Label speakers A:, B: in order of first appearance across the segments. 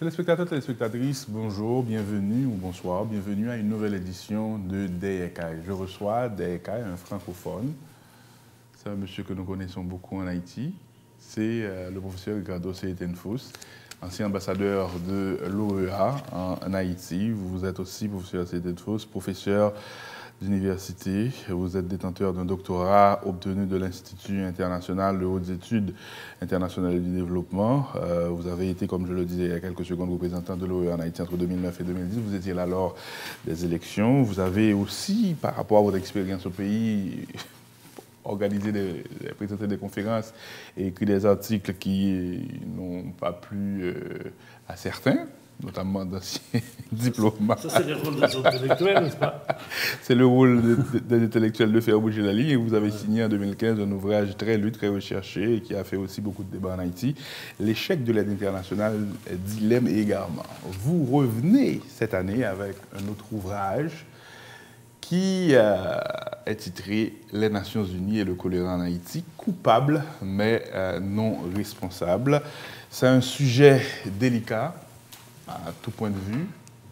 A: Téléspectateurs, téléspectatrices, bonjour, bienvenue ou bonsoir, bienvenue à une nouvelle édition de DECAI. Je reçois DECAI, un francophone. C'est un monsieur que nous connaissons beaucoup en Haïti. C'est le professeur Ricardo Seitenfous, ancien ambassadeur de l'OEA en Haïti. Vous êtes aussi, professeur Seitenfous, professeur d'université. Vous êtes détenteur d'un doctorat obtenu de l'Institut international de hautes études internationales et du développement. Vous avez été, comme je le disais il y a quelques secondes, représentant de l'OEA en Haïti entre 2009 et 2010. Vous étiez là lors des élections. Vous avez aussi, par rapport à votre expérience au pays, organisé présenté des conférences et écrit des articles qui n'ont pas plu à certains, notamment d'anciens diplomates.
B: Ça, c'est le rôle des intellectuels, n'est-ce pas?
A: C'est le rôle des intellectuels de faire bouger la ligne. Et vous avez signé en 2015 un ouvrage très lu, très recherché, et qui a fait aussi beaucoup de débats en Haïti, L'échec de l'aide internationale, dilemme et égarement. Vous revenez cette année avec un autre ouvrage qui est titré « Les Nations Unies et le choléra en Haïti, coupables mais non responsables ». C'est un sujet délicat à tout point de vue,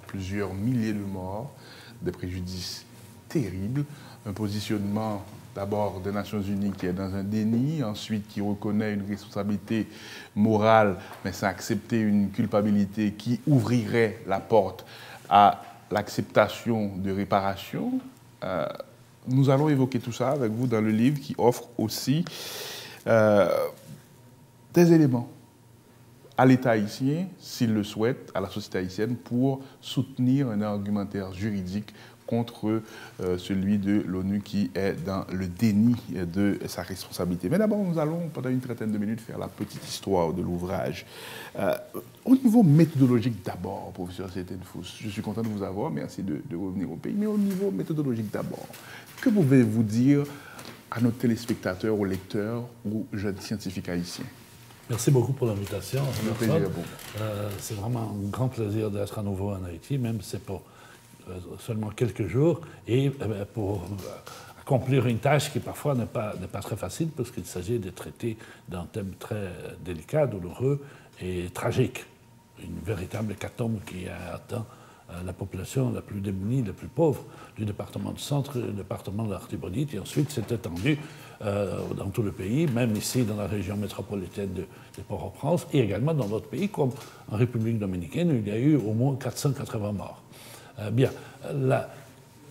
A: plusieurs milliers de morts, des préjudices terribles, un positionnement d'abord des Nations Unies qui est dans un déni, ensuite qui reconnaît une responsabilité morale mais sans accepter une culpabilité qui ouvrirait la porte à l'acceptation de réparation. Nous allons évoquer tout ça avec vous dans le livre qui offre aussi des éléments à l'État haïtien, s'il le souhaite, à la société haïtienne, pour soutenir un argumentaire juridique contre celui de l'ONU qui est dans le déni de sa responsabilité. Mais d'abord, nous allons, pendant une trentaine de minutes, faire la petite histoire de l'ouvrage. Au niveau méthodologique d'abord, professeur Seitenfous, je suis content de vous avoir, merci de revenir au pays, mais au niveau méthodologique d'abord, que pouvez-vous dire à nos téléspectateurs, aux lecteurs, aux jeunes scientifiques haïtiens?
B: Merci beaucoup pour l'invitation.
A: C'est
B: vraiment un grand plaisir d'être à nouveau en Haïti, même si c'est pour seulement quelques jours, et pour accomplir une tâche qui parfois n'est pas très facile, parce qu'il s'agit de traiter d'un thème très délicat, douloureux et tragique. Une véritable hécatombe qui a atteint la population la plus démunie, la plus pauvre du département du centre, le département de l'Artibonite, et ensuite s'est étendu dans tout le pays, même ici dans la région métropolitaine de Port-au-Prince, et également dans d'autres pays, comme en République dominicaine, où il y a eu au moins 480 morts.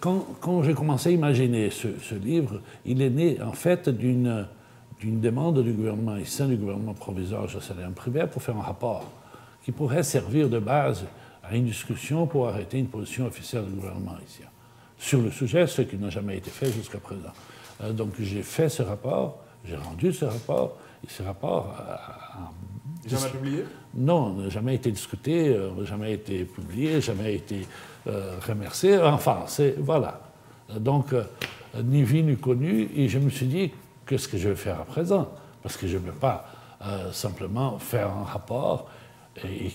B: Quand j'ai commencé à imaginer ce livre, il est né en fait d'une demande du gouvernement haïtien, du gouvernement provisoire Jocelyn Prévert, pour faire un rapport qui pourrait servir de base à une discussion pour arrêter une position officielle du gouvernement haïtien sur le sujet, ce qui n'a jamais été fait jusqu'à présent. Donc j'ai fait ce rapport, j'ai rendu ce rapport, et ce rapport
A: jamais publié?
B: Non, n'a jamais été discuté, jamais été publié, jamais été remercié. Enfin, voilà. Donc, ni vu ni connu, et je me suis dit, qu'est-ce que je vais faire à présent? Parce que je ne peux pas simplement faire un rapport et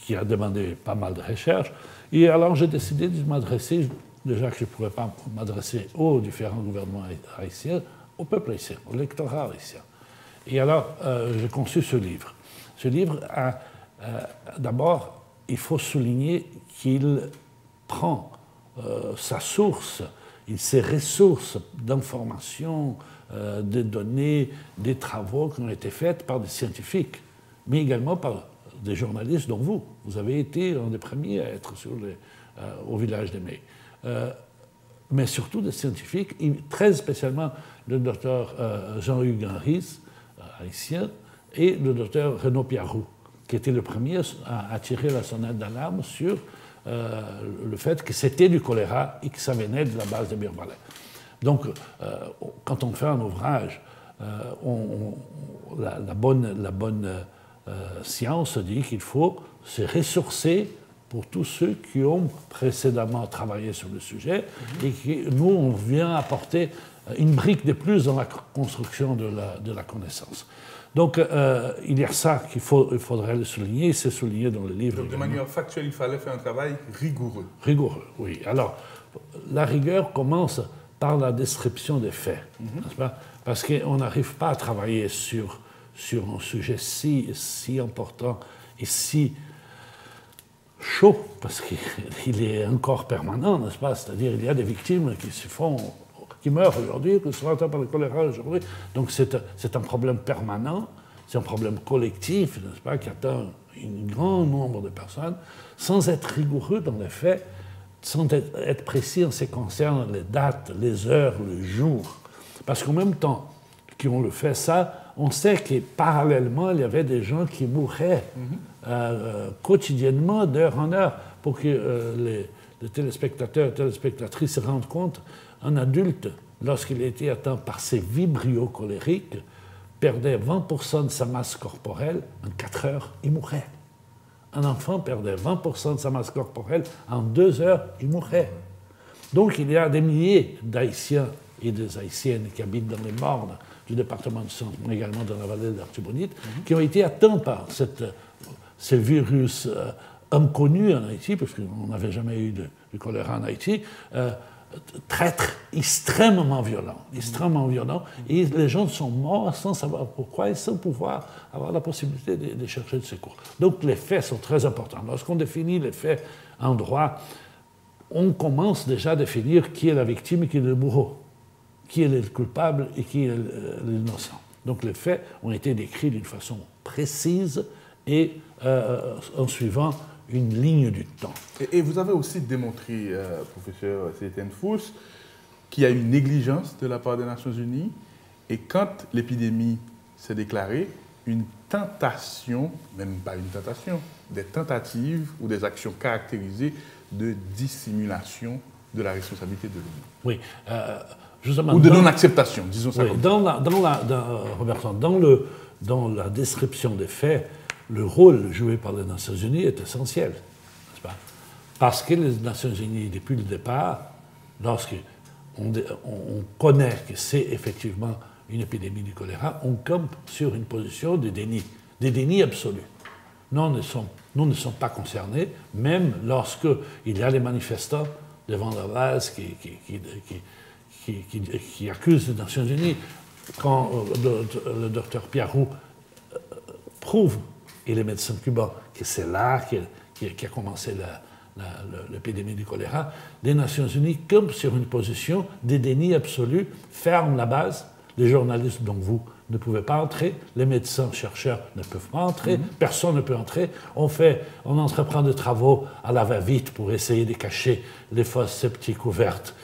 B: qui a demandé pas mal de recherches. Et alors, j'ai décidé de m'adresser, déjà que je ne pourrais pas m'adresser aux différents gouvernements haïtiens, au peuple haïtien, au lectorat haïtien. Et alors, j'ai conçu ce livre. Ce livre, d'abord, il faut souligner qu'il prend sa source, ses ressources d'informations, de données, des travaux qui ont été faits par des scientifiques, mais également par des journalistes dont vous avez été un des premiers à être au village des Mai. Mais surtout des scientifiques, et très spécialement le docteur Jean-Hugues Henrys, haïtien, et le docteur Renaud Piarou, qui était le premier à tirer la sonnette d'alarme sur le fait que c'était du choléra et que ça venait de la base de Birbalais. Donc, quand on fait un ouvrage, la bonne science dit qu'il faut se ressourcer pour tous ceux qui ont précédemment travaillé sur le sujet et qui, nous, on vient apporter une brique de plus dans la construction de la connaissance. Donc, il y a ça qu'il faudrait le souligner, c'est souligné dans le livre.
A: Donc, de manière factuelle, il fallait faire un travail rigoureux.
B: Rigoureux, oui. Alors, la rigueur commence par la description des faits, n'est-ce pas? Parce qu'on n'arrive pas à travailler sur un sujet si important et si chaud, parce qu'il est encore permanent, n'est-ce pas? C'est-à-dire il y a des victimes qui meurent aujourd'hui, qui sont atteintes par le choléra aujourd'hui. Donc c'est un problème permanent, c'est un problème collectif, n'est-ce pas, qui atteint un grand nombre de personnes, sans être rigoureux dans les faits, sans être précis en ce qui concerne les dates, les heures, le jour. Parce qu'en même temps qu'on le fait ça, on sait que parallèlement, il y avait des gens qui mouraient quotidiennement, d'heure en heure, pour que les téléspectateurs et téléspectatrices se rendent compte. Un adulte, lorsqu'il était atteint par ces vibrio cholériques, perdait 20% de sa masse corporelle en 4 heures, il mourait. Un enfant perdait 20% de sa masse corporelle en 2 heures, il mourait. Donc il y a des milliers d'Haïtiens et des Haïtiennes qui habitent dans les mornes du département du Centre, mais également dans la vallée de l'Artibonite, qui ont été atteints par ce virus inconnu en Haïti, parce qu'on n'avait jamais eu de choléra en Haïti, traître extrêmement violent, et les gens sont morts sans savoir pourquoi et sans pouvoir avoir la possibilité de chercher de secours. Donc les faits sont très importants. Lorsqu'on définit les faits en droit, on commence déjà à définir qui est la victime et qui est le bourreau, qui est le coupable et qui est l'innocent. Donc les faits ont été décrits d'une façon précise et en suivant une ligne du temps.
A: Et vous avez aussi démontré, professeur Célestin Fous, qu'il y a eu une négligence de la part des Nations Unies et quand l'épidémie s'est déclarée, une tentation, même pas une tentation, des tentatives ou des actions caractérisées de dissimulation de la responsabilité de l'ONU.
B: Oui. Justement,
A: ou de non-acceptation, disons ça.
B: Oui, Robertson, dans la description des faits, le rôle joué par les Nations Unies est essentiel, n'est-ce pas? Parce que les Nations Unies, depuis le départ, lorsqu'on connaît que c'est effectivement une épidémie du choléra, on campe sur une position de déni absolu. Nous ne sommes pas concernés, même lorsqu'il y a les manifestants devant la base qui accusent les Nations Unies. Quand le docteur Piarou prouve, et les médecins cubains, que c'est là qu'a commencé l'épidémie du choléra, les Nations Unies campent sur une position de déni absolu, ferment la base, les journalistes, dont vous, ne pouvez pas entrer, les médecins, chercheurs ne peuvent pas entrer, personne ne peut entrer. On entreprend des travaux à la va-vite pour essayer de cacher les fosses septiques ouvertes,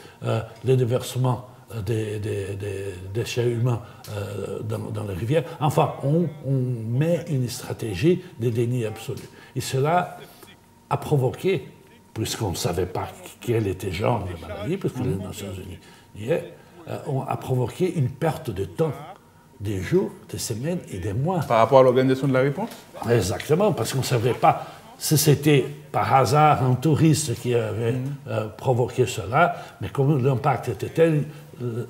B: les déversements des déchets humains dans les rivières. Enfin, on met une stratégie de déni absolu. Et cela a provoqué, puisqu'on ne savait pas quel était le genre de maladie, puisque les Nations Unies y est, a provoqué une perte de temps, des jours, des semaines et des mois.
A: Par rapport à l'organisation de la réponse?
B: Exactement, parce qu'on ne savait pas si c'était par hasard un touriste qui avait provoqué cela, mais comme l'impact était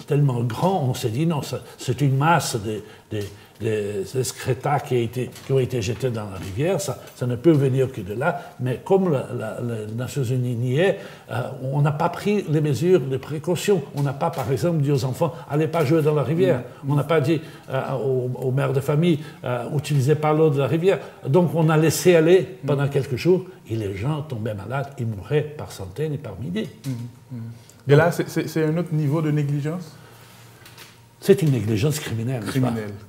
B: tellement grand, on s'est dit non, c'est une masse des excrétas qui ont été jetés dans la rivière, ça ne peut venir que de là, mais comme les Nations Unies n'y est, on n'a pas pris les mesures de précaution. On n'a pas, par exemple, dit aux enfants, allez pas jouer dans la rivière. On n'a pas dit aux mères de famille, utilisez pas l'eau de la rivière. Donc on a laissé aller pendant quelques jours, et les gens tombaient malades, ils mouraient par centaines et par milliers.
A: Et là, c'est un autre niveau de négligence?
B: C'est une négligence criminelle.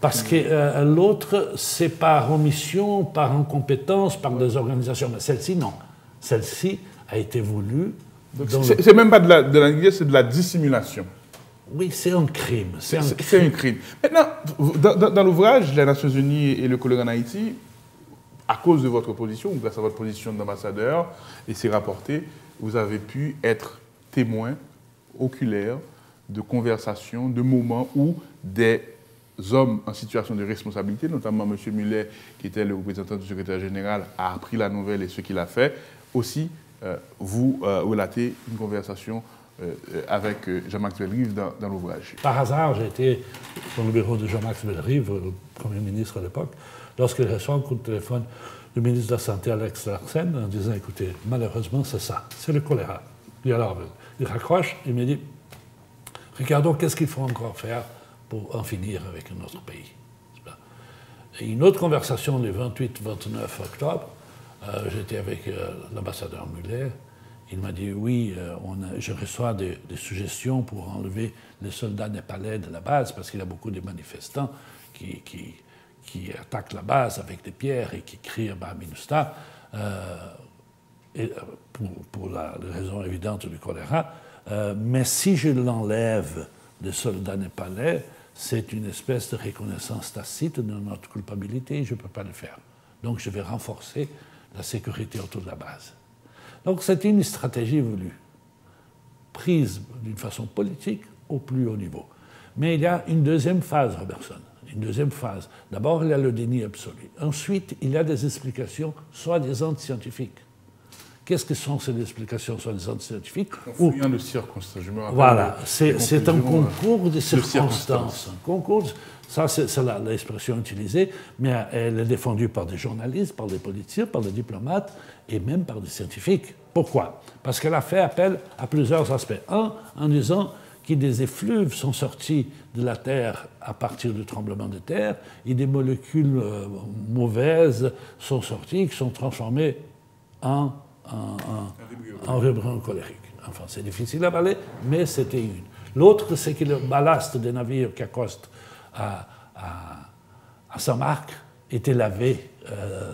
B: Parce que l'autre, c'est par omission, par incompétence, par des organisations. Mais celle-ci, non. Celle-ci a été voulue.
A: C'est même pas de la négligence, c'est de la dissimulation.
B: Oui, c'est un crime.
A: C'est un crime. Maintenant, dans l'ouvrage Les Nations Unies et le choléra en Haïti, à cause de votre position, ou grâce à votre position d'ambassadeur, et c'est rapporté, vous avez pu être témoin oculaire de conversations, de moments où des hommes en situation de responsabilité, notamment M. Muller, qui était le représentant du secrétaire général, a appris la nouvelle et ce qu'il a fait. Aussi, vous relatez une conversation avec Jean-Max Bellerive dans l'ouvrage.
B: Par hasard, j'ai été dans le bureau de Jean-Max Bellerive, le Premier ministre à l'époque, lorsqu'il reçoit un coup de téléphone du ministre de la Santé, Alex Larsen, en disant, écoutez, malheureusement, c'est ça, c'est le choléra. Et alors, il raccroche, il me dit, regardons qu'est-ce qu'il faut encore faire pour en finir avec notre pays. Et une autre conversation le 28-29 octobre, j'étais avec l'ambassadeur Muller. Il m'a dit, oui, je reçois des suggestions pour enlever les soldats népalais de la base, parce qu'il y a beaucoup de manifestants qui attaquent la base avec des pierres et qui crient « Bah, Minusta », pour la raison évidente du choléra. Mais si je l'enlève des soldats népalais, c'est une espèce de reconnaissance tacite de notre culpabilité, je ne peux pas le faire. Donc je vais renforcer la sécurité autour de la base. Donc c'est une stratégie voulue, prise d'une façon politique au plus haut niveau. Mais il y a une deuxième phase, Robertson, une deuxième phase. D'abord, il y a le déni absolu. Ensuite, il y a des explications soi-disant scientifiques. Qu'est-ce que sont ces explications soi-disant scientifiques?
A: Confluent de circonstances.
B: Voilà, c'est un concours de circonstances. Un concours, ça c'est l'expression utilisée, mais elle est défendue par des journalistes, par des politiciens, par des diplomates et même par des scientifiques. Pourquoi? Parce qu'elle a fait appel à plusieurs aspects. Un, en disant que des effluves sont sortis de la Terre à partir du tremblement de terre et des molécules mauvaises sont sorties qui sont transformées en vibrio cholérique. Enfin, c'est difficile à avaler, mais c'était une. L'autre, c'est que le ballast des navires qui accostent à Saint-Marc était lavé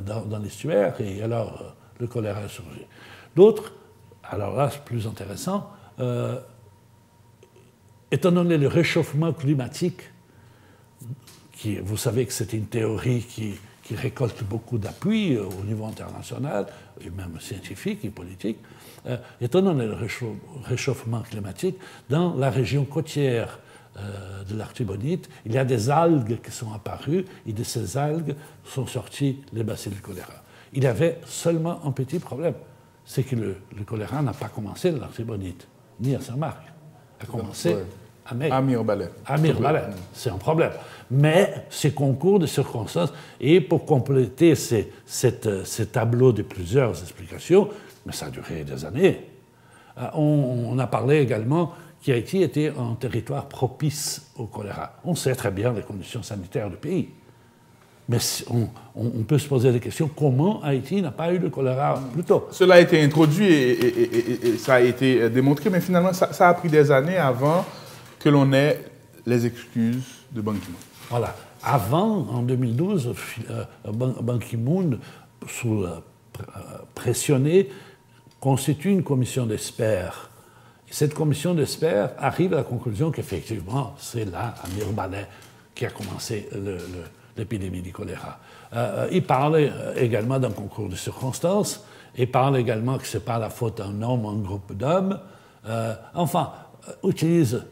B: dans l'estuaire et alors le choléra est surgi. D'autres, alors là, c'est plus intéressant, étant donné le réchauffement climatique, vous savez que c'est une théorie qui récolte beaucoup d'appui au niveau international, et même scientifique et politique, étant donné le réchauffement climatique, dans la région côtière de l'Artibonite, il y a des algues qui sont apparues, et de ces algues sont sortis les bacilles du choléra. Il y avait seulement un petit problème, c'est que le choléra n'a pas commencé à l'Artibonite, ni à Saint-Marc, a commencé à
A: Mirebalais.
B: À Mirebalais, c'est un problème. Mais ces concours de circonstances, et pour compléter ces tableaux de plusieurs explications, mais ça a duré des années, on a parlé également qu'Haïti était un territoire propice au choléra. On sait très bien les conditions sanitaires du pays. Mais on peut se poser des questions. Comment Haïti n'a pas eu le choléra plus tôt?
A: Cela a été introduit et ça a été démontré, mais finalement, ça a pris des années avant que l'on ait les excuses de Ban Ki-moon.
B: Voilà. Avant, en 2012, Ban Ki-moon, pressionné, constitue une commission d'experts. Cette commission d'experts arrive à la conclusion qu'effectivement, c'est là, à Mirebalais, qui a commencé l'épidémie du choléra. Il parle également d'un concours de circonstances, il parle également que ce n'est pas la faute d'un homme ou un groupe d'hommes. Enfin, utilise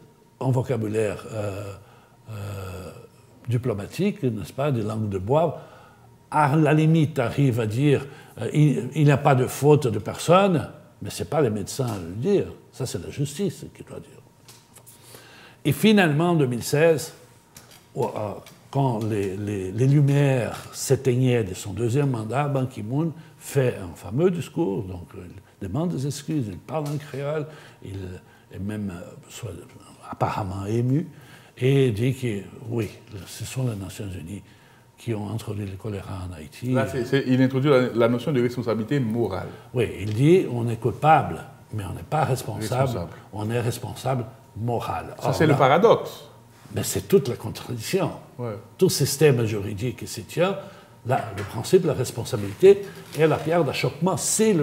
B: un vocabulaire diplomatique, n'est-ce pas, des langues de bois. À la limite, arrive à dire il n'y a pas de faute de personne, mais ce n'est pas les médecins à le dire. Ça, c'est la justice qui doit dire. Et finalement, en 2016, quand les lumières s'éteignaient de son deuxième mandat, Ban Ki-moon fait un fameux discours, donc il demande des excuses, il parle en créole, il est même apparemment ému, et dit que oui, ce sont les Nations Unies qui ont introduit le choléra en Haïti.
A: Là, il introduit la notion de responsabilité morale.
B: Oui, il dit on est coupable, mais on n'est pas responsable, on est responsable moral.
A: Ça, c'est le paradoxe.
B: Mais c'est toute la contradiction.
A: Ouais.
B: Tout système juridique qui s'y tient, le principe de la responsabilité est la pierre d'achoppement, c'est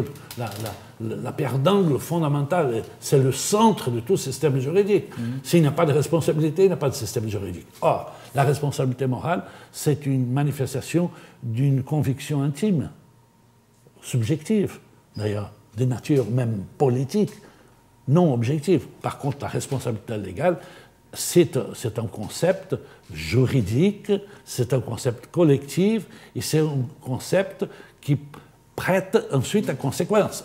B: la pierre d'angle fondamentale, c'est le centre de tout système juridique. S'il n'y a pas de responsabilité, il n'y a pas de système juridique. Or, la responsabilité morale, c'est une manifestation d'une conviction intime, subjective, d'ailleurs, de nature même politique, non objective. Par contre, la responsabilité légale, c'est un concept juridique, c'est un concept collectif, et c'est un concept qui prête ensuite à conséquence.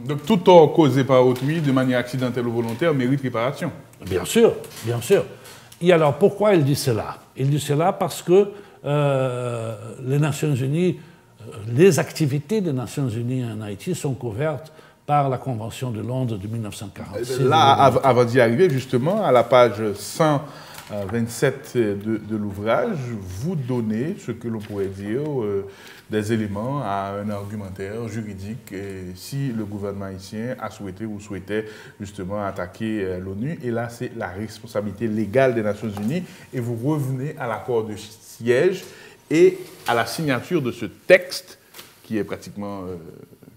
A: Donc tout tort causé par autrui, de manière accidentelle ou volontaire, mérite réparation.
B: Bien sûr, bien sûr. Et alors, pourquoi il dit cela? Il dit cela parce que les Nations Unies, les activités des Nations Unies en Haïti sont couvertes par la Convention de Londres de 1946.
A: Là, avant d'y arriver, justement, à la page 100 27 de l'ouvrage, vous donnez ce que l'on pourrait dire des éléments à un argumentaire juridique si le gouvernement haïtien a souhaité ou souhaitait justement attaquer l'ONU. Et là, c'est la responsabilité légale des Nations Unies. Et vous revenez à l'accord de siège et à la signature de ce texte qui est pratiquement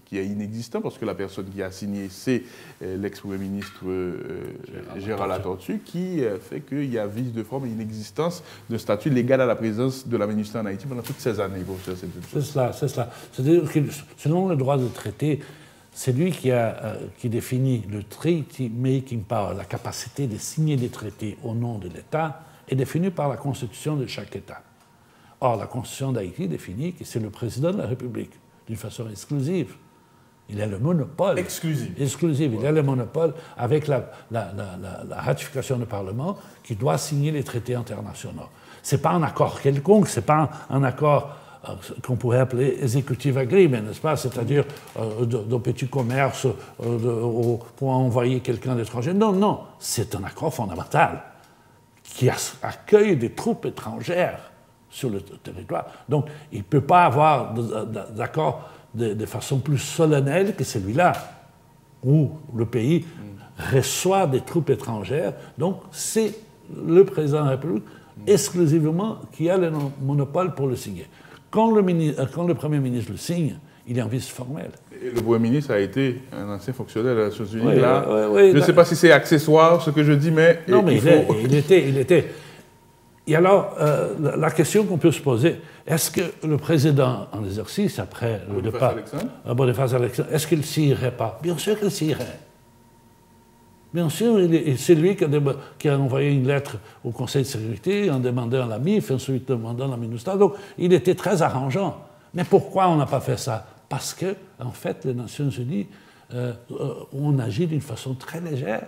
A: qui est inexistant parce que la personne qui a signé, c'est l'ex-premier ministre Gérard Latortue, qui fait qu'il y a vice de forme et inexistence de statut légal à la présence de la ministre en Haïti pendant toutes ces années.
B: C'est cela, c'est cela. C'est-à-dire que selon le droit de traité, c'est lui qui définit le treaty making power, la capacité de signer des traités au nom de l'État, est définie par la constitution de chaque État. Or, la constitution d'Haïti définit que c'est le président de la République, d'une façon exclusive. Il a le monopole.
A: Exclusif.
B: Exclusive. Il a le monopole avec la ratification du Parlement qui doit signer les traités internationaux. Ce n'est pas un accord quelconque, ce n'est pas un accord qu'on pourrait appeler executive agreement, n'est-ce pas? C'est-à-dire de petit commerce pour envoyer quelqu'un d'étranger. Non, non. C'est un accord fondamental qui accueille des troupes étrangères sur le territoire. Donc, il ne peut pas avoir d'accord de façon plus solennelle que celui-là, où le pays reçoit des troupes étrangères. Donc, c'est le président de la République exclusivement qui a le monopole pour le signer. Quand le Premier ministre le signe, il est en vice formel.
A: Et le Premier ministre a été un ancien fonctionnaire des Nations Unies.
B: Oui,
A: là,
B: oui,
A: je ne sais pas si c'est accessoire ce que je dis, mais...
B: Non, mais il était. Et alors, la question qu'on peut se poser, est-ce que le président en exercice, après le départ... Boniface Alexandre, est-ce qu'il ne s'y irait pas? Bien sûr qu'il s'y irait. Bien sûr, c'est lui qui a envoyé une lettre au Conseil de sécurité en demandant la MIF, ensuite demandant la MINUSTAH. Donc, il était très arrangeant. Mais pourquoi on n'a pas fait ça? Parce que, en fait, les Nations Unies ont agi d'une façon très légère.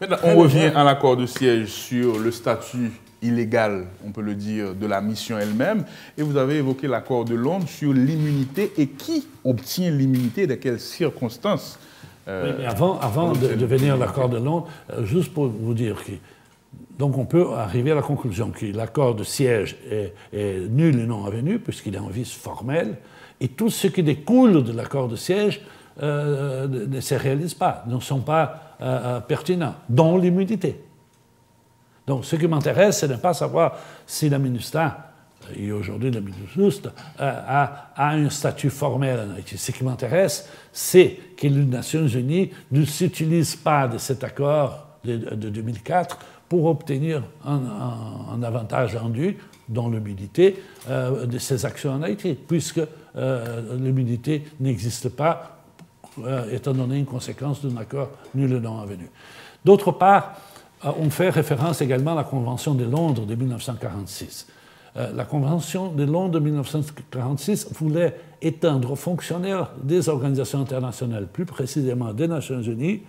A: Maintenant, on revient à l'accord de siège sur le statut illégal, on peut le dire, de la mission elle-même. Et vous avez évoqué l'accord de Londres sur l'immunité et qui obtient l'immunité, dans quelles circonstances.
B: Oui, mais avant de venir à l'accord de Londres, juste pour vous dire que donc on peut arriver à la conclusion que l'accord de siège est nul et non avenu, puisqu'il est en vice formel, et tout ce qui découle de l'accord de siège ne se réalise pas, ne sont pas pertinents, dont l'immunité. Donc ce qui m'intéresse, c'est de ne pas savoir si la MINUSTAH, et aujourd'hui la MINUSTAH, a un statut formel en Haïti. Ce qui m'intéresse, c'est que les Nations Unies ne s'utilisent pas de cet accord de 2004 pour obtenir un avantage rendu dans l'immunité de ces actions en Haïti, puisque l'immunité n'existe pas, étant donné une conséquence d'un accord nul et non avenu. D'autre part, on fait référence également à la Convention de Londres de 1946. La Convention de Londres de 1946 voulait étendre aux fonctionnaires des organisations internationales, plus précisément des Nations Unies,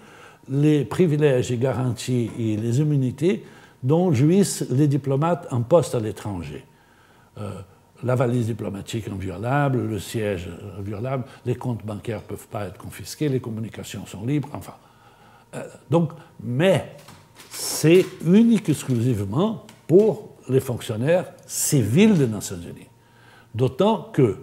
B: les privilèges et garanties et les immunités dont jouissent les diplomates en poste à l'étranger. La valise diplomatique inviolable, le siège inviolable, les comptes bancaires ne peuvent pas être confisqués, les communications sont libres, enfin. Mais c'est unique exclusivement pour les fonctionnaires civils des Nations Unies. D'autant qu'il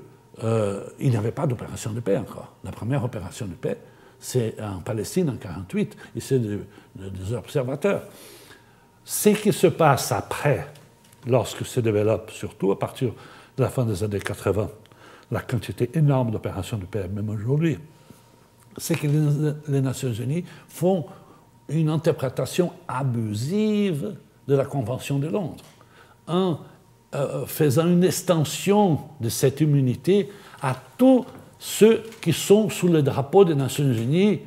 B: n'y avait pas d'opération de paix encore. La première opération de paix, c'est en Palestine en 1948, et c'est des observateurs. Ce qui se passe après, lorsque se développe, surtout à partir de la fin des années 80, la quantité énorme d'opérations de paix, même aujourd'hui, c'est que les Nations Unies font une interprétation abusive de la Convention de Londres, en faisant une extension de cette immunité à tous ceux qui sont sous le drapeau des Nations Unies,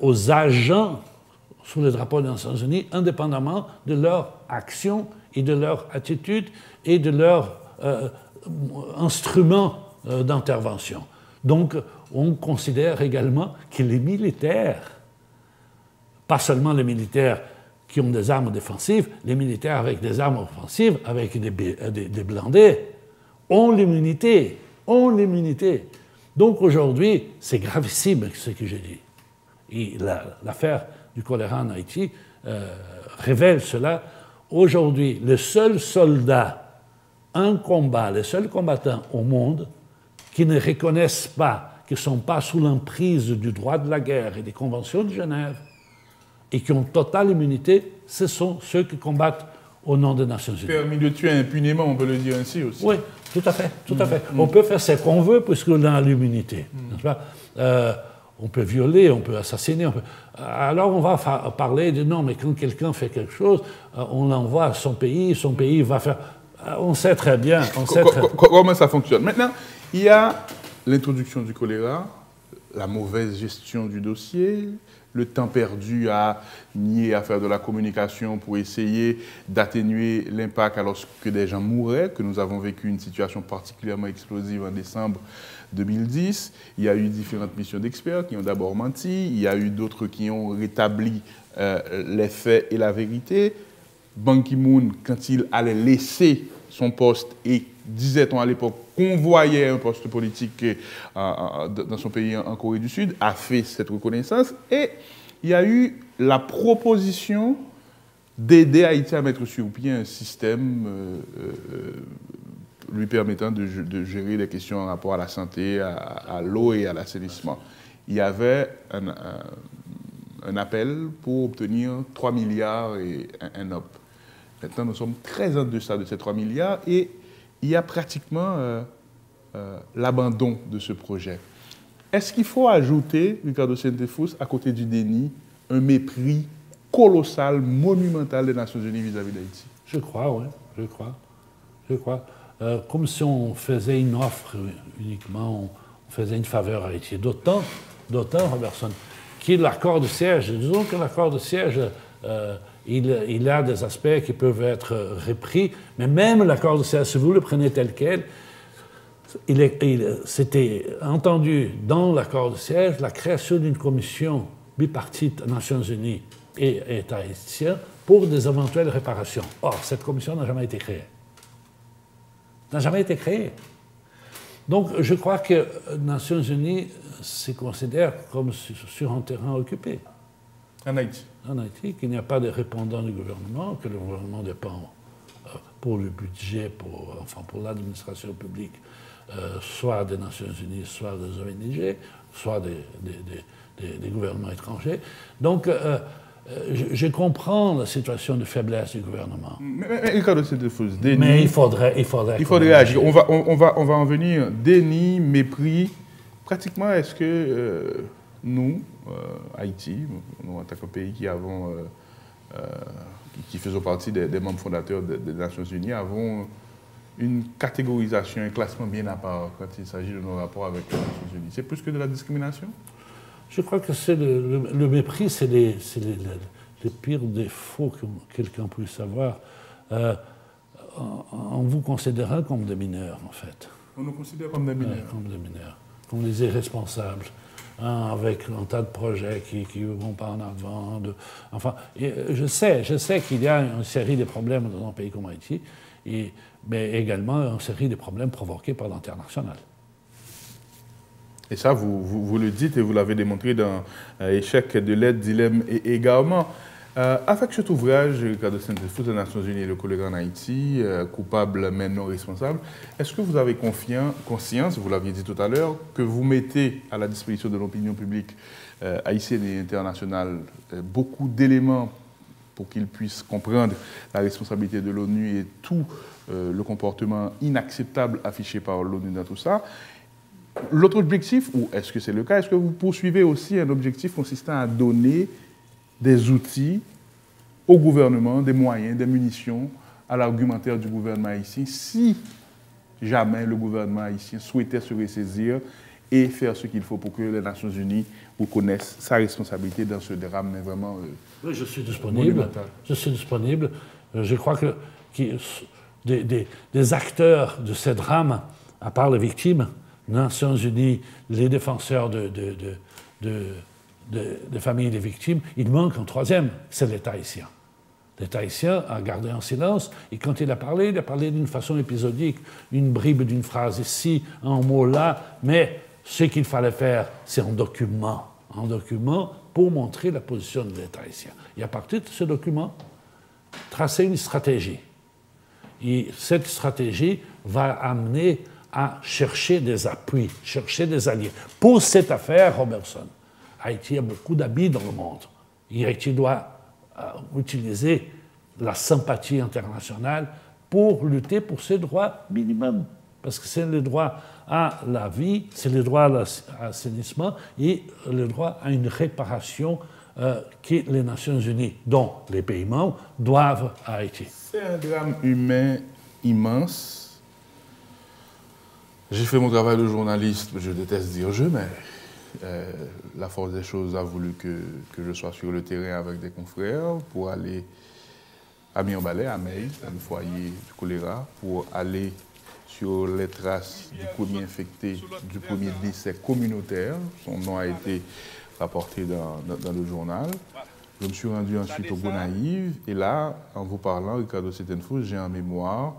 B: aux agents sous le drapeau des Nations Unies, indépendamment de leur action et de leur attitude et de leur instrument d'intervention. Donc, on considère également que les militaires, pas seulement les militaires qui ont des armes défensives, les militaires avec des armes offensives, avec des blindés, ont l'immunité. Donc aujourd'hui, c'est gravissime ce que j'ai dit. Et l'affaire du choléra en Haïti révèle cela aujourd'hui, le seul soldat en combat, les seuls combattants au monde qui ne reconnaissent pas, qui ne sont pas sous l'emprise du droit de la guerre et des conventions de Genève, et qui ont totale immunité, ce sont ceux qui combattent au nom des Nations Unies.
A: Permis de tuer impunément, on peut le dire ainsi aussi.
B: Oui, tout à fait, tout à fait. On peut faire ce qu'on veut puisqu'on a l'immunité, n'est-ce pas? On peut violer, on peut assassiner. Alors on va parler de non, mais quand quelqu'un fait quelque chose, on l'envoie à son pays va faire... On sait très bien.
A: Comment ça fonctionne? Maintenant, il y a l'introduction du choléra, la mauvaise gestion du dossier, le temps perdu à nier, à faire de la communication pour essayer d'atténuer l'impact alors que des gens mouraient, que nous avons vécu une situation particulièrement explosive en décembre 2010. Il y a eu différentes missions d'experts qui ont d'abord menti, il y a eu d'autres qui ont rétabli les faits et la vérité. Ban Ki-moon, quand il allait laisser son poste et, disait-on à l'époque, convoyait un poste politique dans son pays en Corée du Sud, a fait cette reconnaissance. Et il y a eu la proposition d'aider Haïti à mettre sur pied un système lui permettant de gérer les questions en rapport à la santé, à l'eau et à l'assainissement. Il y avait un appel pour obtenir 3 milliards et un OP. Maintenant, nous sommes très en deçà de ces 3 milliards et il y a pratiquement l'abandon de ce projet. Est-ce qu'il faut ajouter, Ricardo Cienfuegos, à côté du déni, un mépris colossal, monumental des Nations Unies vis-à-vis d'Haïti?
B: Je crois, oui, je crois. Comme si on faisait une offre uniquement, on faisait une faveur à Haïti. D'autant, Robertson, que l'accord de siège, disons que l'accord de siège, il a des aspects qui peuvent être repris, mais même l'accord de siège, si vous le prenez tel quel, c'était entendu dans l'accord de siège la création d'une commission bipartite Nations Unies et État haïtien pour des éventuelles réparations. Or, cette commission n'a jamais été créée. Donc, je crois que les Nations Unies se considèrent comme sur un terrain occupé.
A: En Haïti.
B: En Haïti, qu'il n'y a pas de répondant du gouvernement, que le gouvernement dépend pour le budget, pour l'administration publique, soit des Nations Unies, soit des ONG, soit des gouvernements étrangers. Donc, je comprends la situation de faiblesse du gouvernement.
A: Mais
B: il faudrait
A: agir. On va en venir. Déni, mépris. Pratiquement, est-ce que nous, Haïti, nous en tant que pays qui faisons partie des membres fondateurs des Nations Unies, avons une catégorisation, un classement bien à part quand il s'agit de nos rapports avec les Nations Unies? C'est plus que de la discrimination?
B: Je crois que c'est le mépris, c'est les pires défauts que quelqu'un puisse avoir en vous considérant comme des mineurs, en fait.
A: On nous considère comme des mineurs?
B: Comme des mineurs, comme des irresponsables, avec un tas de projets qui ne vont pas en avant. Je sais qu'il y a une série de problèmes dans un pays comme Haïti, mais également une série de problèmes provoqués par l'international.
A: Et ça, vous le dites et vous l'avez démontré dans Échec de l'aide, dilemme et égarement. Avec cet ouvrage, Ricardo Cienfuegos des Nations Unies et le choléra en Haïti, coupable mais non responsable, est-ce que vous avez conscience, vous l'aviez dit tout à l'heure, que vous mettez à la disposition de l'opinion publique haïtienne et internationale beaucoup d'éléments pour qu'ils puissent comprendre la responsabilité de l'ONU et tout le comportement inacceptable affiché par l'ONU dans tout ça? L'autre objectif, ou est-ce que c'est le cas, est-ce que vous poursuivez aussi un objectif consistant à donner des outils au gouvernement, des moyens, des munitions à l'argumentaire du gouvernement haïtien, si jamais le gouvernement haïtien souhaitait se ressaisir et faire ce qu'il faut pour que les Nations Unies reconnaissent sa responsabilité dans ce drame, mais vraiment
B: oui, je suis disponible. Je crois que des acteurs de ces drames, à part les victimes, Nations Unies, les défenseurs des familles des victimes, il manque un troisième, c'est l'État haïtien. L'État haïtien a gardé un silence, et quand il a parlé d'une façon épisodique, une bribe d'une phrase ici, un mot là, mais ce qu'il fallait faire, c'est un document pour montrer la position de l'État haïtien. Et à partir de ce document, tracer une stratégie. Et cette stratégie va amener à chercher des appuis, chercher des alliés. Pour cette affaire, Robertson, Haïti a beaucoup d'amis dans le monde. Et Haïti doit utiliser la sympathie internationale pour lutter pour ses droits minimums. Parce que c'est le droit à la vie, c'est le droit à l'assainissement et le droit à une réparation que les Nations Unies, dont les pays membres, doivent à Haïti.
A: C'est un drame humain immense. J'ai fait mon travail de journaliste, je déteste dire je, mais la force des choses a voulu que je sois sur le terrain avec des confrères pour aller à Mirebalais, à Meille, un foyer du choléra, pour aller sur les traces du premier infecté, du premier décès communautaire. Son nom a été rapporté dans le journal. Je me suis rendu ensuite au Gonaïves et là, en vous parlant, Ricardo Sittenfos, j'ai en mémoire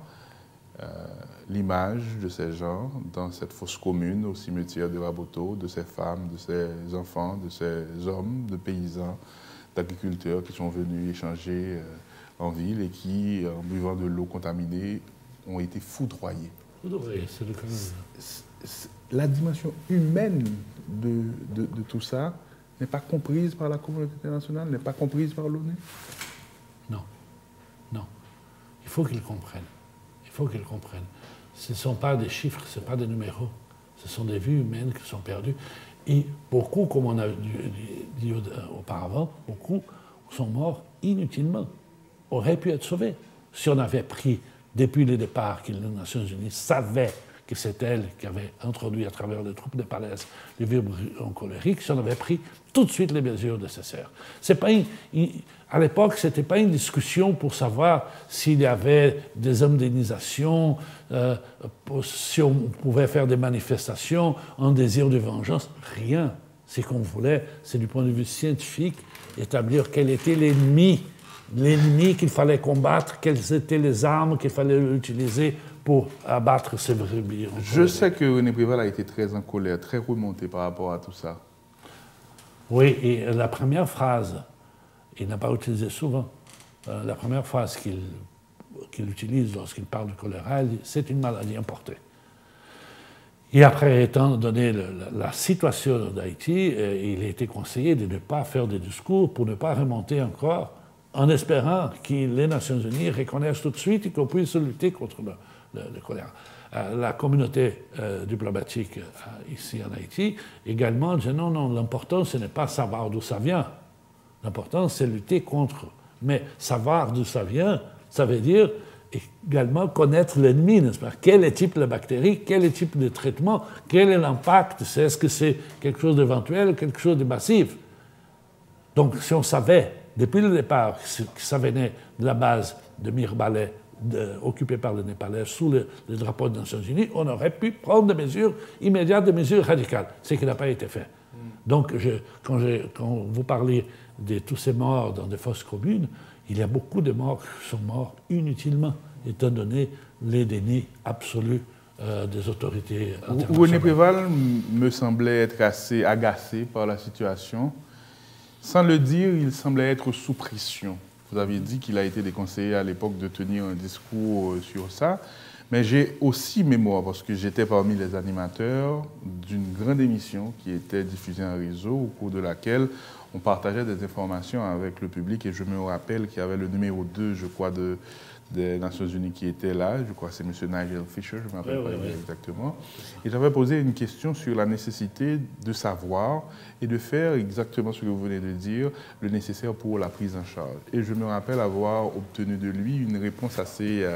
A: l'image de ces gens dans cette fosse commune au cimetière de Raboto, de ces femmes, de ces enfants, de ces hommes, de paysans, d'agriculteurs qui sont venus échanger en ville et qui, en buvant de l'eau contaminée, ont été foudroyés.
B: C'est le cas.
A: La dimension humaine de tout ça n'est pas comprise par la communauté internationale, n'est pas comprise par l'ONU?
B: Non. Non. Il faut qu'ils comprennent. Il faut qu'ils comprennent. Ce ne sont pas des chiffres, ce ne sont pas des numéros. Ce sont des vies humaines qui sont perdues. Et beaucoup, comme on a dit auparavant, beaucoup sont morts inutilement. Auraient pu être sauvés si on avait pris, depuis le départ, que les Nations Unies savaient que c'est elles qui avaient introduit à travers les troupes népalaises les virus cholériques, si on avait pris tout de suite les mesures nécessaires. C'est pas à l'époque, ce n'était pas une discussion pour savoir s'il y avait des indemnisations, si on pouvait faire des manifestations en désir de vengeance. Rien. Ce qu'on voulait, c'est du point de vue scientifique, établir quel était l'ennemi qu'il fallait combattre, quelles étaient les armes qu'il fallait utiliser pour abattre ces brebis.
A: Je sais que René Préval a été très en colère, très remonté par rapport à tout ça.
B: Oui, et la première phrase, il n'a pas utilisé souvent, la première phrase qu'il utilise lorsqu'il parle du choléra, il dit « c'est une maladie importée ». Et après, étant donné la situation d'Haïti, il a été conseillé de ne pas faire de discours pour ne pas remonter encore, en espérant que les Nations Unies reconnaissent tout de suite et qu'on puisse lutter contre le choléra. La communauté diplomatique ici en Haïti également dit non, l'important ce n'est pas savoir d'où ça vient, l'important c'est lutter contre. Mais savoir d'où ça vient, ça veut dire également connaître l'ennemi, n'est-ce pas? Quel est le type de bactérie, quel est le type de traitement, quel est l'impact, est-ce que c'est quelque chose d'éventuel ou quelque chose de massif? Donc si on savait depuis le départ que ça venait de la base de Mirebalais, occupé par les Népalais sous le drapeau des Nations Unies, on aurait pu prendre des mesures immédiates, des mesures radicales, ce qui n'a pas été fait. Donc, quand vous parlez de tous ces morts dans des fosses communes, il y a beaucoup de morts qui sont morts inutilement, étant donné les dénis absolus des autorités internationales.
A: René Préval me semblait être assez agacé par la situation. Sans le dire, il semblait être sous pression. Vous aviez dit qu'il a été déconseillé à l'époque de tenir un discours sur ça. Mais j'ai aussi mémoire, parce que j'étais parmi les animateurs d'une grande émission qui était diffusée en réseau, au cours de laquelle on partageait des informations avec le public. Et je me rappelle qu'il y avait le numéro 2, je crois, des Nations Unies qui était là. Je crois que c'est M. Nigel Fisher, je ne me rappelle pas exactement. Et j'avais posé une question sur la nécessité de savoir et de faire exactement ce que vous venez de dire, le nécessaire pour la prise en charge. Et je me rappelle avoir obtenu de lui une réponse assez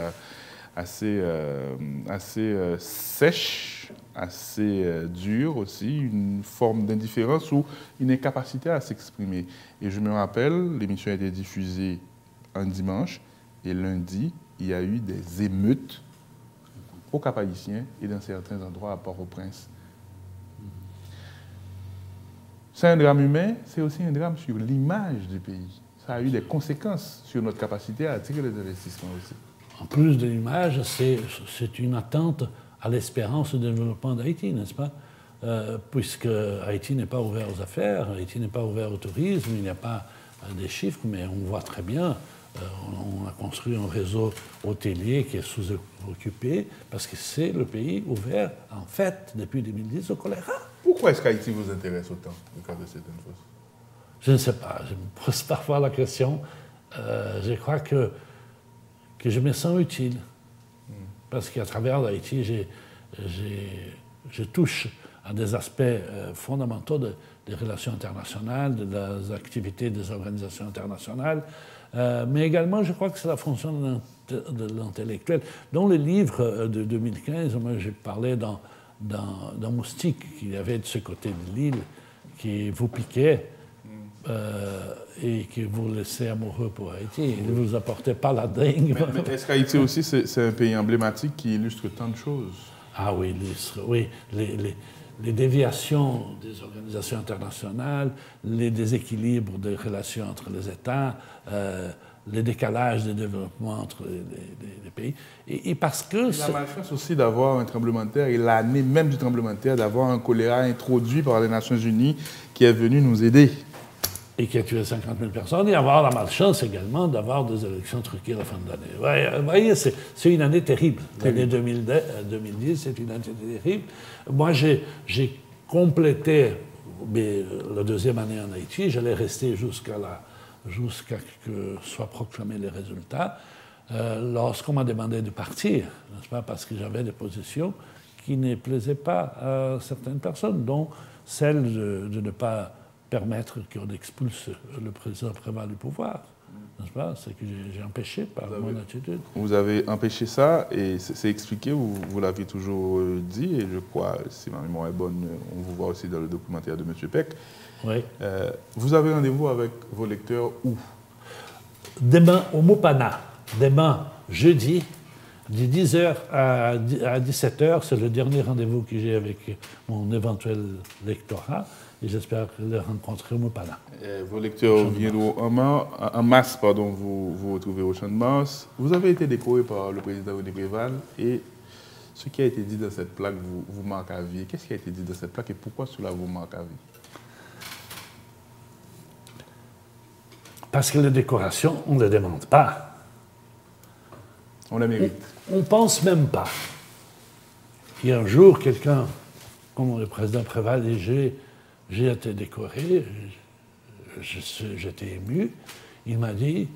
A: sèche, assez dure aussi, une forme d'indifférence ou une incapacité à s'exprimer. Et je me rappelle, l'émission a été diffusée un dimanche, et lundi, il y a eu des émeutes au Cap-Haïtien et dans certains endroits à Port-au-Prince. C'est un drame humain, c'est aussi un drame sur l'image du pays. Ça a eu des conséquences sur notre capacité à attirer les investissements aussi.
B: En plus de l'image, c'est une attente à l'espérance de développement d'Haïti, n'est-ce pas? Puisque Haïti n'est pas ouvert aux affaires, Haïti n'est pas ouvert au tourisme, il n'y a pas des chiffres, mais on voit très bien On a construit un réseau hôtelier qui est sous-occupé parce que c'est le pays ouvert, en fait, depuis 2010 au choléra.
A: Pourquoi est-ce qu'Haïti vous intéresse autant, le cas de certaines choses?
B: Je ne sais pas. Je me pose parfois la question. Je crois que je me sens utile. Parce qu'à travers l'Haïti, je touche à des aspects fondamentaux des relations internationales, des activités des organisations internationales, mais également, je crois que c'est la fonction de l'intellectuel. Dans le livre de 2015, moi, j'ai parlé d'un moustique qu'il y avait de ce côté de l'île qui vous piquait et qui vous laissait amoureux pour Haïti. Il ne vous apportait pas la dingue.
A: Mais est-ce qu'Haïti aussi, c'est un pays emblématique qui illustre tant de choses?
B: Ah oui, oui. Les déviations des organisations internationales, les déséquilibres des relations entre les États, les décalages de développement entre les pays. Et parce que...
A: La malchance aussi d'avoir un tremblement de terre, et l'année même du tremblement de terre, d'avoir un choléra introduit par les Nations Unies qui est venu nous aider.
B: Et qui a tué 50 000 personnes, et avoir la malchance également d'avoir des élections truquées à la fin de l'année. Vous voyez, c'est une année terrible. L'année 2010, c'est une année terrible. Moi, j'ai complété la deuxième année en Haïti. J'allais rester jusqu'à que soient proclamés les résultats. Lorsqu'on m'a demandé de partir, n'est-ce pas, parce que j'avais des positions qui ne plaisaient pas à certaines personnes, dont celle de ne pas permettre qu'on expulse le président Préval du pouvoir. N'est-ce pas? C'est que j'ai empêché par mon attitude.
A: Vous avez empêché ça et c'est expliqué, vous l'avez toujours dit, et je crois, si ma mémoire est bonne, on vous voit aussi dans le documentaire de M. Peck.
B: Oui.
A: Vous avez rendez-vous avec vos lecteurs où?
B: Demain, au Mopana. Demain, jeudi, de 10h à 17h, c'est le dernier rendez-vous que j'ai avec mon éventuel lectorat. Et j'espère les rencontrer au Mopana.
A: Vos lecteurs viendront en masse, vous vous retrouvez au Champ de Mars. Vous avez été décoré par le président René Préval et ce qui a été dit dans cette plaque vous marque à vie. Qu'est-ce qui a été dit dans cette plaque et pourquoi cela vous marque à vie?
B: Parce que les décorations, on ne les demande pas.
A: On les mérite.
B: On ne pense même pas. Il y a un jour, quelqu'un, comme le président Préval, et j'ai été décoré, j'étais ému. Il m'a dit,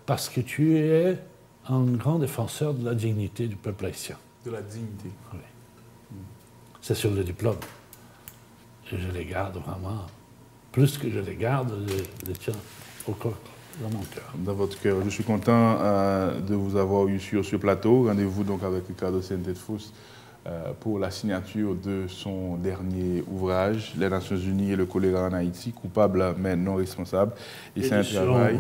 B: parce que tu es un grand défenseur de la dignité du peuple haïtien.
A: De la dignité.
B: Oui. C'est sur le diplôme. Et je les garde vraiment. Plus que je les garde, je les tiens au corps, dans mon cœur.
A: Dans votre cœur. Je suis content de vous avoir eu sur ce plateau. Rendez-vous donc avec Ricardo Cienfuegos pour la signature de son dernier ouvrage, Les Nations Unies et le choléra en Haïti, coupable mais non responsable. Et c'est un travail.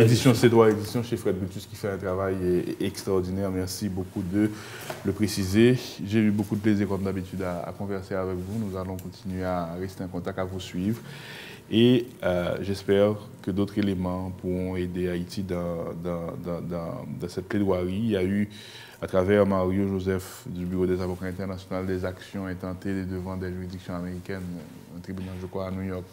A: Édition C3 Édition chez Fred Brutus qui fait un travail extraordinaire. Merci beaucoup de le préciser. J'ai eu beaucoup de plaisir, comme d'habitude, à converser avec vous. Nous allons continuer à rester en contact, à vous suivre. Et j'espère que d'autres éléments pourront aider Haïti dans cette plaidoirie. Il y a eu, à travers Mario Joseph du Bureau des avocats internationaux, des actions intentées devant des juridictions américaines, un tribunal, je crois, à New York.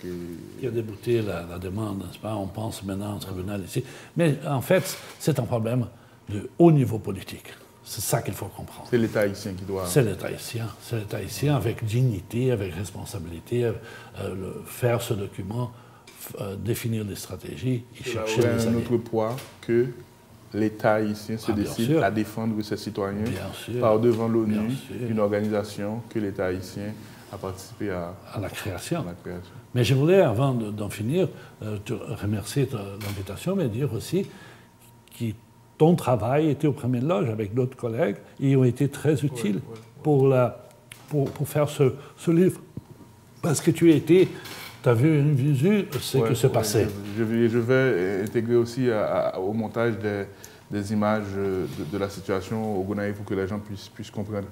B: Qui a débouté la demande, n'est-ce pas? On pense maintenant au tribunal ici. Mais en fait, c'est un problème de haut niveau politique. C'est ça qu'il faut comprendre.
A: C'est l'État haïtien qui doit...
B: C'est l'État haïtien. C'est l'État haïtien avec dignité, avec responsabilité, faire ce document, définir des stratégies et chercher des alliés.
A: Un autre poids que l'État haïtien se décide à défendre ses citoyens par devant l'ONU, une organisation que l'État haïtien a participé à
B: la création. Mais je voulais, avant d'en finir, te remercier de l'invitation, mais dire aussi que ton travail était au premier loge avec d'autres collègues et ils ont été très utiles pour faire ce livre. Parce que tu as vu une visu ce que se passait.
A: Je vais intégrer aussi au montage des images de la situation au Gonaïves pour que les gens puissent comprendre.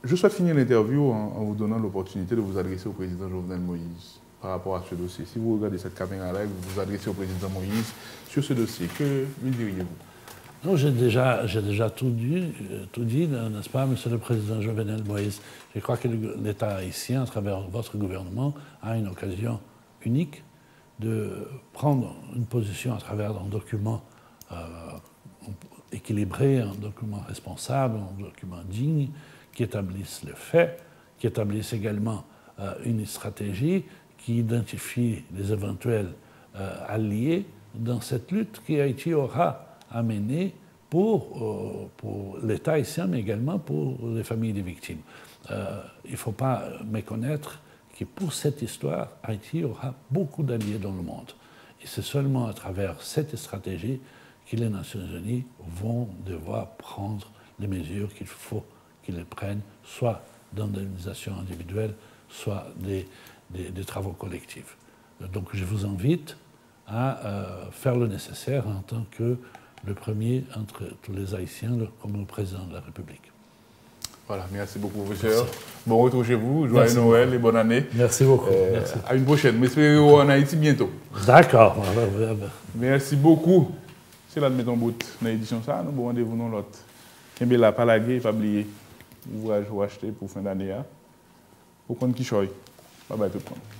A: Je souhaite finir l'interview en vous donnant l'opportunité de vous adresser au président Jovenel Moïse par rapport à ce dossier. Si vous regardez cette caméra-là, vous vous adressez au président Moïse sur ce dossier. Que lui diriez-vous?
B: Non, j'ai déjà tout dit, n'est-ce pas, Monsieur le Président Jovenel Moïse. Je crois que l'État haïtien, à travers votre gouvernement, a une occasion unique de prendre une position à travers un document équilibré, un document responsable, un document digne, qui établisse les faits, qui établisse également une stratégie, qui identifie les éventuels alliés dans cette lutte qu'Haïti aura à mener pour l'État haïtien, mais également pour les familles des victimes. Il ne faut pas méconnaître que pour cette histoire, Haïti aura beaucoup d'alliés dans le monde. Et c'est seulement à travers cette stratégie que les Nations Unies vont devoir prendre les mesures qu'il faut qu'ils prennent, soit d'indemnisation individuelle, soit des travaux collectifs. Donc je vous invite à faire le nécessaire en tant que le premier entre tous les Haïtiens, comme le président de la République.
A: Voilà, merci beaucoup, professeur. Bon retour chez vous, joyeux Noël et bonne année.
B: Merci beaucoup. Merci.
A: À une prochaine. M'espérons en Haïti bientôt.
B: D'accord.
A: Merci beaucoup. C'est là de mettre en bout dans l'édition ça. Nous avons rendez-vous dans l'autre. Et bien là, pas laguer, pas oublier. Ouvrage ou acheter pour fin d'année. Pour prendre qui choisit. Bye bye tout le monde.